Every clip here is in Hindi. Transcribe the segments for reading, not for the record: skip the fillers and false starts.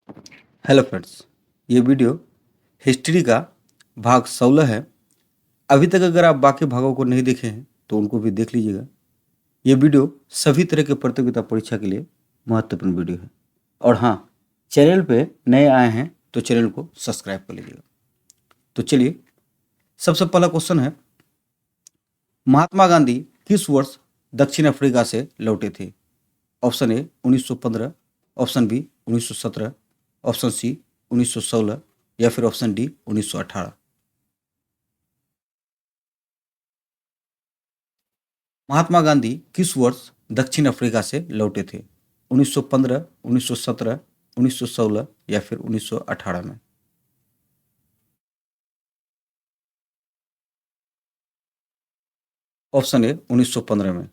हेलो फ्रेंड्स, ये वीडियो हिस्ट्री का भाग 16 है। अभी तक अगर आप बाकी भागों को नहीं देखे हैं तो उनको भी देख लीजिएगा। ये वीडियो सभी तरह के प्रतियोगिता परीक्षा के लिए महत्वपूर्ण वीडियो है। और हाँ, चैनल पे नए आए हैं तो चैनल को सब्सक्राइब कर लीजिएगा। तो चलिए, सबसे पहला क्वेश्चन है, महात्मा गांधी किस वर्ष दक्षिण अफ्रीका से लौटे थे? Option A 1915, option B 1917, option C 1916 या फिर ऑप्शन डी 1918। महात्मा गांधी किस वर्ष दक्षिण अफ्रीका से लौटे थे? 1915, 1917, 1916 या फिर 1918 में? ऑप्शन ए 1915 में।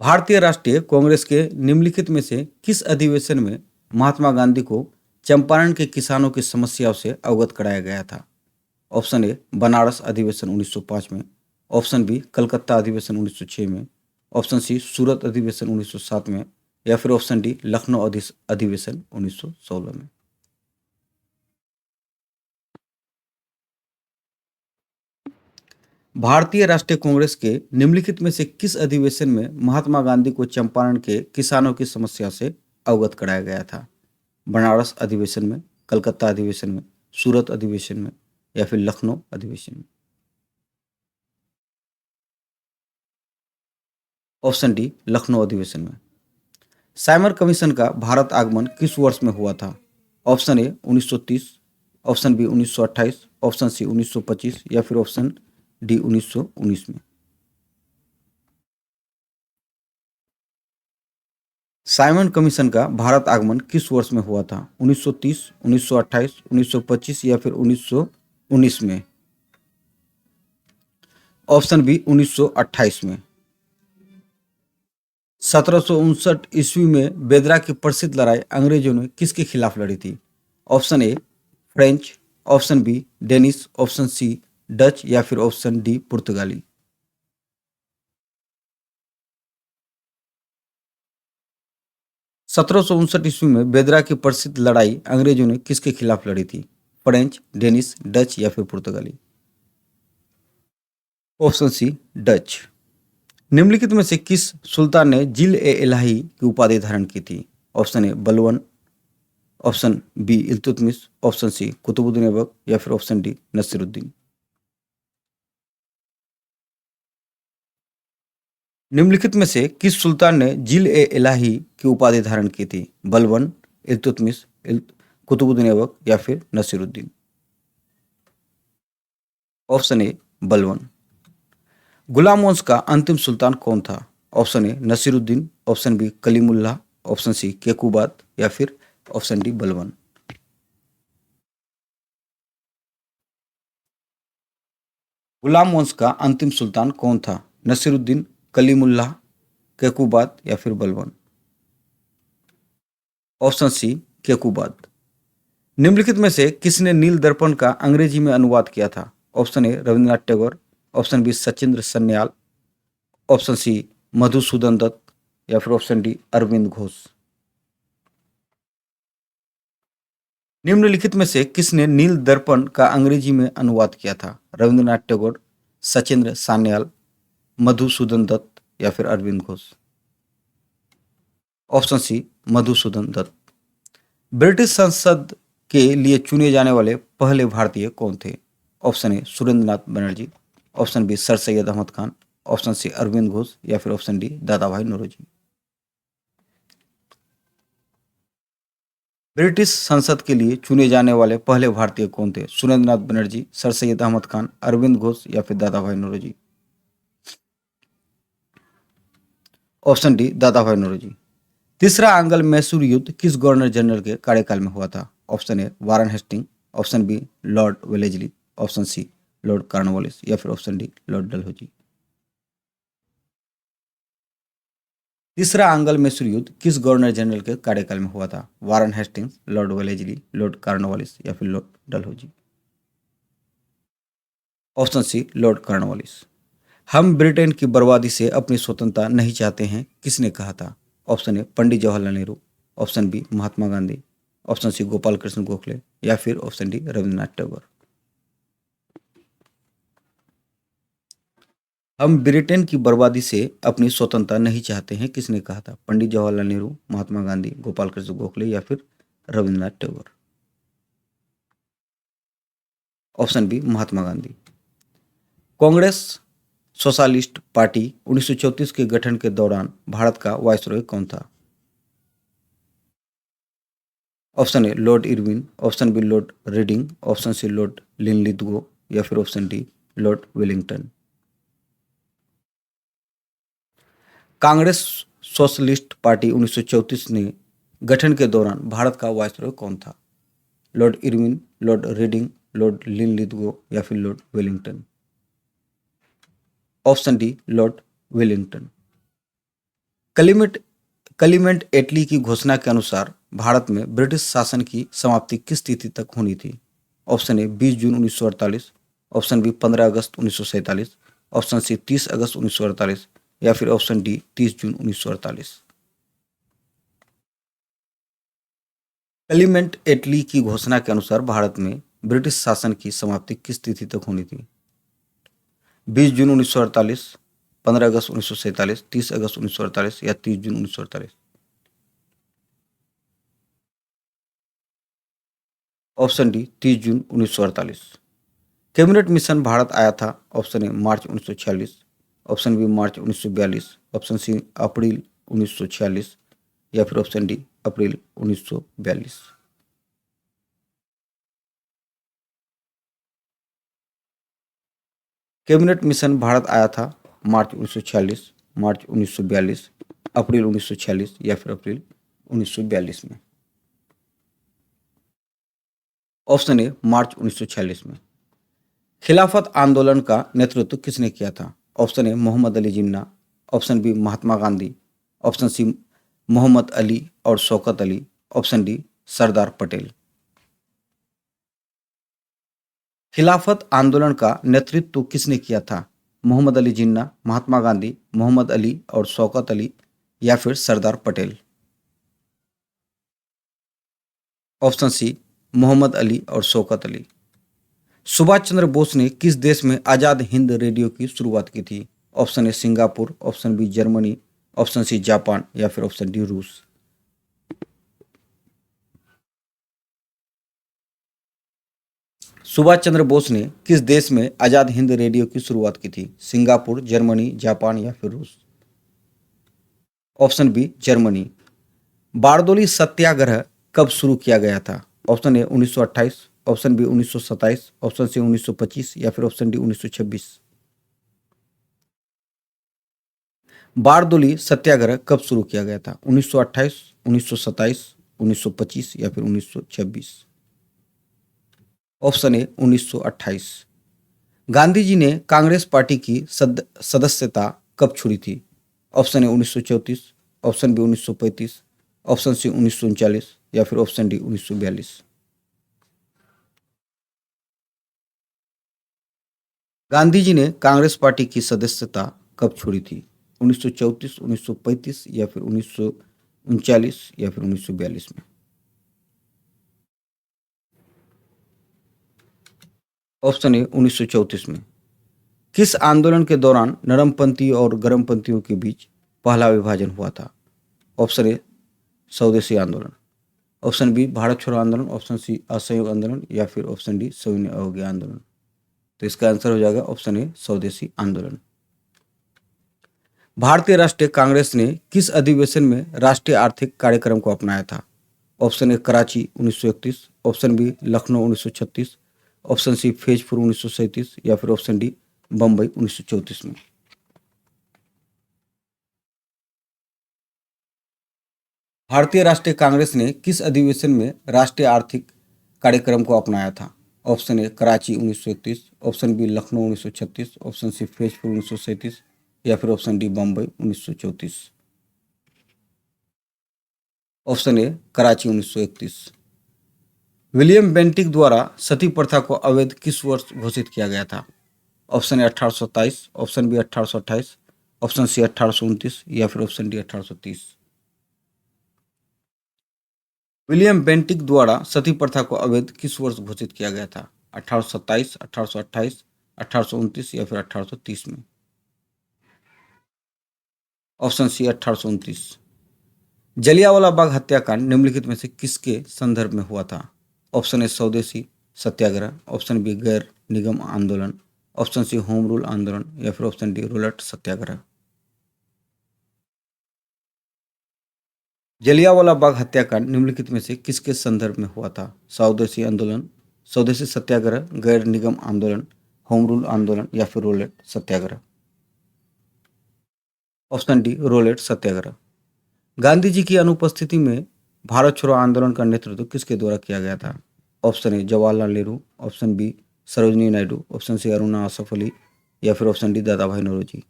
भारतीय राष्ट्रीय कांग्रेस के निम्नलिखित में से किस अधिवेशन में महात्मा गांधी को चंपारण के किसानों की समस्याओं से अवगत कराया गया था? ऑप्शन ए बनारस अधिवेशन 1905 में, ऑप्शन बी कलकत्ता अधिवेशन 1906 में, ऑप्शन सी सूरत अधिवेशन 1907 में या फिर ऑप्शन डी लखनऊ अधिवेशन 1916 में? भारतीय राष्ट्रीय कांग्रेस के निम्नलिखित में से किस अधिवेशन में महात्मा गांधी को चंपारण के किसानों की समस्या से अवगत कराया गया था? बनारस अधिवेशन में, कलकत्ता अधिवेशन में, सूरत अधिवेशन में या फिर लखनऊ अधिवेशन में? ऑप्शन डी लखनऊ अधिवेशन में। साइमर कमीशन का भारत आगमन किस वर्ष में हुआ था? Option A 1930, option B 1928, option C 1925 या फिर ऑप्शन डी 1919 में? साइमन कमीशन का भारत आगमन किस वर्ष में हुआ था? 1930, 1928, 1925 या फिर 1919 में? ऑप्शन बी 1928 में। 1759 ईस्वी में बेदरा की प्रसिद्ध लड़ाई अंग्रेजों ने किसके खिलाफ लड़ी थी? Option A French, option B Danish, option C Dutch या फिर ऑप्शन डी पुर्तगाली? 1759 ईस्वी में बेदरा की प्रसिद्ध लड़ाई अंग्रेजों ने किसके खिलाफ लड़ी थी? फ्रेंच, डेनिश, डच या फिर पुर्तगाली? Option C Dutch. निम्नलिखित में से किस सुल्तान ने जिल ए इलाही की उपाधि धारण की थी? Option A Balban, option B Iltutmish, option C Qutbuddin Aibak या फिर ऑप्शन डी नसीरुद्दीन? निम्नलिखित में से किस सुल्तान ने जिल ए इलाही की उपाधि धारण की थी? बलवन, इल्तुतमिश, कुतुबुद्दीन ऐबक या फिर नसीरुद्दीन? ऑप्शन ए बलवन। गुलाम वंश का अंतिम सुल्तान कौन था? Option A Nasiruddin, option B Kalimullah, option C Kaikubad या फिर ऑप्शन डी बलवन? गुलाम वंश का अंतिम सुल्तान कौन था? नसीरुद्दीन, कलीमुल्लाह, केकूबाद या फिर बलवन? Option C Kaikubad. निम्नलिखित में से किसने नील दर्पण का अंग्रेजी में अनुवाद किया था? Option A Rabindranath Tagore, option B Sachindra Sanyal, option C Madhusudan Dutt या फिर ऑप्शन डी अरविंद घोष? निम्नलिखित में से किसने नील दर्पण का अंग्रेजी में अनुवाद किया था? रविंद्रनाथ टैगोर, सचिंद्र सान्याल, मधुसूदन दत्त या फिर Aurobindo Ghosh? Option C Madhusudan Dutt. British संसद के लिए चुने जाने वाले पहले भारतीय कौन थे? Option A Surendranath Banerjee, option B sir Syed Ahmad Khan, option C Aurobindo Ghosh या फिर ऑप्शन डी दादा भाई नौरोजी? ब्रिटिश संसद के लिए चुने जाने वाले पहले भारतीय कौन थे? सुरेंद्रनाथ बनर्जी, सर सैयद अहमद खान, अरविंद घोष या फिर दादा भाई नौरोजी? ऑप्शन डी दादा भाई नौरोजी। तीसरा आंग्ल मैसूर युद्ध किस गवर्नर जनरल के कार्यकाल में हुआ था? Option A Warren Hastings, option B Lord Wellesley, option C Lord Cornwallis या फिर ऑप्शन डी लॉर्ड डलहौजी? तीसरा आंग्ल मैसूर युद्ध किस गवर्नर जनरल के कार्यकाल में हुआ था? Warren Hastings, Lord Wellesley, Lord Cornwallis या फिर Lord Dalhousie? Option C Lord Cornwallis. हम ब्रिटेन की बर्बादी से अपनी स्वतंत्रता नहीं चाहते हैं, किसने कहा था? Option A Pandit Jawaharlal Nehru, option B Mahatma Gandhi, option C Gopal Krishna Gokhale या फिर ऑप्शन डी रविन्द्रनाथ टैगोर। हम ब्रिटेन की बर्बादी से अपनी स्वतंत्रता नहीं चाहते हैं, किसने कहा था? पंडित जवाहरलाल नेहरू, महात्मा गांधी, गोपाल कृष्ण गोखले या फिर Rabindranath Tagore. Option B Mahatma Gandhi. Congress Socialist Party 1934 के गठन के दौरान भारत का वायसरॉय कौन था? Option A Lord Irwin, option B Lord Reading, option C Lord Linlithgow या फिर option D Lord Willingdon. Congress Socialist Party 1934 ने गठन के दौरान भारत का वायसरॉय कौन था? Lord Irwin, Lord Reading, Lord Linlithgow या फिर Lord Willingdon. Option D Lord Willingdon. Clement Clement Attlee की घोषणा के अनुसार भारत में ब्रिटिश शासन की समाप्ति किस तिथि तक होनी थी? ऑप्शन ए 20 जून 1948, ऑप्शन बी 15 अगस्त 1947, ऑप्शन सी 30 अगस्त 1948 या फिर ऑप्शन डी 30 जून 1948। कलिमेंट एटली की घोषणा के अनुसार भारत में ब्रिटिश शासन की समाप्ति किस तिथि तक होनी थी? 20 जून 1948, 15 अगस्त 1947, 30 अगस्त 1948 या 30 जून 1948। ऑप्शन डी 30 जून 1948। कैबिनेट मिशन भारत आया था? ऑप्शन ए मार्च 1946, ऑप्शन बी मार्च 1942, ऑप्शन सी अप्रैल 1946 या फिर ऑप्शन डी अप्रैल 1942। कैबिनेट मिशन भारत आया था मार्च 1946, मार्च 1942, अप्रैल 1946 या फिर अप्रैल 1942 में। ऑप्शन ए मार्च 1946 में। खिलाफत आंदोलन का नेतृत्व किसने किया था? Option A Mohammad Ali Jinnah, option B Mahatma Gandhi, option C Mohammad Ali और शौकत अली, ऑप्शन डी सरदार पटेल। खिलाफत आंदोलन का नेतृत्व किसने किया था? मोहम्मद अली जिन्ना, महात्मा गांधी, मोहम्मद अली और शौकत अली या फिर सरदार पटेल। ऑप्शन सी मोहम्मद अली और शौकत अली। सुभाष चंद्र बोस ने किस देश में आजाद हिंद रेडियो की शुरुआत की थी? Option A Singapore, option B Germany, option C Japan या फिर ऑप्शन डी रूस। सुभाष चंद्र बोस ने किस देश में आजाद हिंद रेडियो की शुरुआत की थी? सिंगापुर, जर्मनी, जापान या फिर रूस। Option B Germany. Bardoli Satyagraha कब शुरू किया गया था? Option A 1928, option B 1927, option C 1925 या फिर ऑप्शन डी 1926। बारदोली सत्याग्रह कब शुरू किया गया था? 1928, 1927, 1925 या फिर 1926। Option A 1928। गांधी जी ने कांग्रेस पार्टी की सदस्यता कब छोड़ी थी? Option A 1934, option B 1935, option C 1939 या फिर ऑप्शन डी 1942। गांधी जी ने कांग्रेस पार्टी की सदस्यता कब छोड़ी थी? 1934, 1935 या फिर 1939 या फिर 1942 में। ऑप्शन ए 1934 में। किस आंदोलन के दौरान नरमपंथी और गर्मपंथियों के बीच पहला विभाजन हुआ था? ऑप्शन ए स्वदेशी आंदोलन, ऑप्शन बी भारत छोड़ो आंदोलन, ऑप्शन सी असहयोग आंदोलन या फिर ऑप्शन डी सविनय अवज्ञा आंदोलन। तो इसका आंसर हो जाएगा ऑप्शन ए स्वदेशी आंदोलन। भारतीय राष्ट्रीय कांग्रेस ने किस अधिवेशन में राष्ट्रीय आर्थिक कार्यक्रम को अपनाया था? Option A Karachi 1931, option B Lucknow 1936, option C Faizpur 1937 या फिर ऑप्शन डी बम्बई 1934 में। भारतीय राष्ट्रीय कांग्रेस ने किस अधिवेशन में राष्ट्रीय आर्थिक कार्यक्रम को अपनाया था? Option A Karachi 1931, option B Lucknow 1936, option C Faizpur 1937 या फिर option D Bombay 1934। Option A Karachi 1931। William Bentinck द्वारा सती प्रथा को अवैध किस वर्ष घोषित किया गया था? Option A 1827, option B 1828, option C 1829 या फिर ऑप्शन डी 1830। विलियम बेंटिक द्वारा सती प्रथा को अवैध किस वर्ष घोषित किया गया था? 1827, 1828, 1829 या फिर 1830 में? Option C 1829। जलियांवाला बाग हत्याकांड निम्नलिखित में से किसके संदर्भ में हुआ था? ऑप्शन ए स्वदेशी सत्याग्रह, ऑप्शन बी गैर निगम आंदोलन, ऑप्शन सी होम रूल आंदोलन या फिर ऑप्शन डी रोलट सत्याग्रह। जलियांवाला बाग हत्याकांड निम्नलिखित में से किसके संदर्भ में हुआ था? स्वदेशी आंदोलन, स्वदेशी सत्याग्रह, गैर निगम आंदोलन, होम रूल आंदोलन या फिर रोलेट सत्याग्रह। ऑप्शन डी रोलेट सत्याग्रह। गांधी जी की अनुपस्थिति में भारत छोड़ो आंदोलन का नेतृत्व किसके द्वारा किया गया था? Option A Jawaharlal Nehru, option B Sarojini Naidu, option C Aruna Asaf Ali या फिर ऑप्शन डी दादा भाई नौरोजी।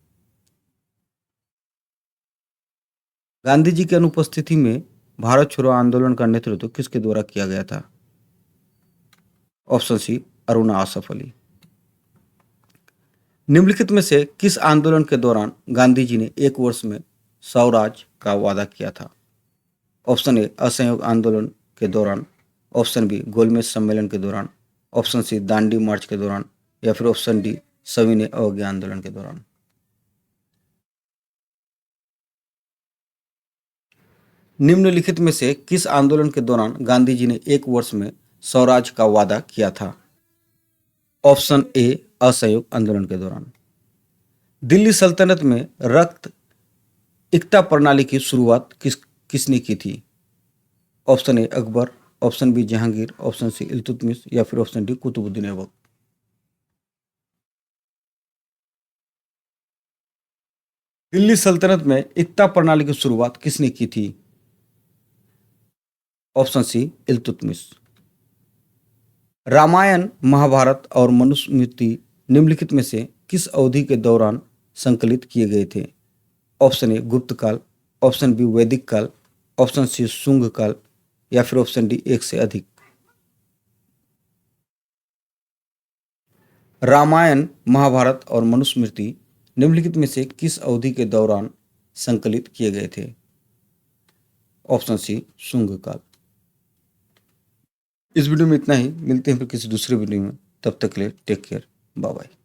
गांधी जी की अनुपस्थिति में भारत छोड़ो आंदोलन का नेतृत्व किसके द्वारा किया गया था? Option C Aruna Asaf Ali. निम्नलिखित में से किस आंदोलन के दौरान गांधी जी ने एक वर्ष में स्वराज का वादा किया था? ऑप्शन ए असहयोग आंदोलन के दौरान, ऑप्शन बी गोलमेज सम्मेलन के दौरान, ऑप्शन सी दांडी मार्च के दौरान या फिर ऑप्शन डी सविनय अवज्ञा आंदोलन के दौरान। निम्नलिखित में से किस आंदोलन के दौरान गांधी जी ने एक वर्ष में स्वराज का वादा किया था? ऑप्शन ए असहयोग आंदोलन के दौरान। दिल्ली सल्तनत में रक्त इक्ता प्रणाली की शुरुआत किसने की थी? Option A Akbar, option B Jahangir, option C Iltutmish या फिर ऑप्शन डी कुतुबुद्दीन ऐबक। दिल्ली सल्तनत में इक्ता प्रणाली की शुरुआत किसने की थी? Option C Iltutmish. रामायण, महाभारत और मनुस्मृति निम्नलिखित में से किस अवधि के दौरान संकलित किए गए थे? ऑप्शन ए गुप्त काल, ऑप्शन बी वैदिक काल, ऑप्शन सी शुंग काल या फिर ऑप्शन डी एक से अधिक। रामायण, महाभारत और मनुस्मृति निम्नलिखित में से किस अवधि के दौरान संकलित किए गए थे? ऑप्शन सी शुंग काल। इस वीडियो में इतना ही, मिलते हैं फिर किसी दूसरे वीडियो में, तब तक के लिए टेक केयर, बाय बाय।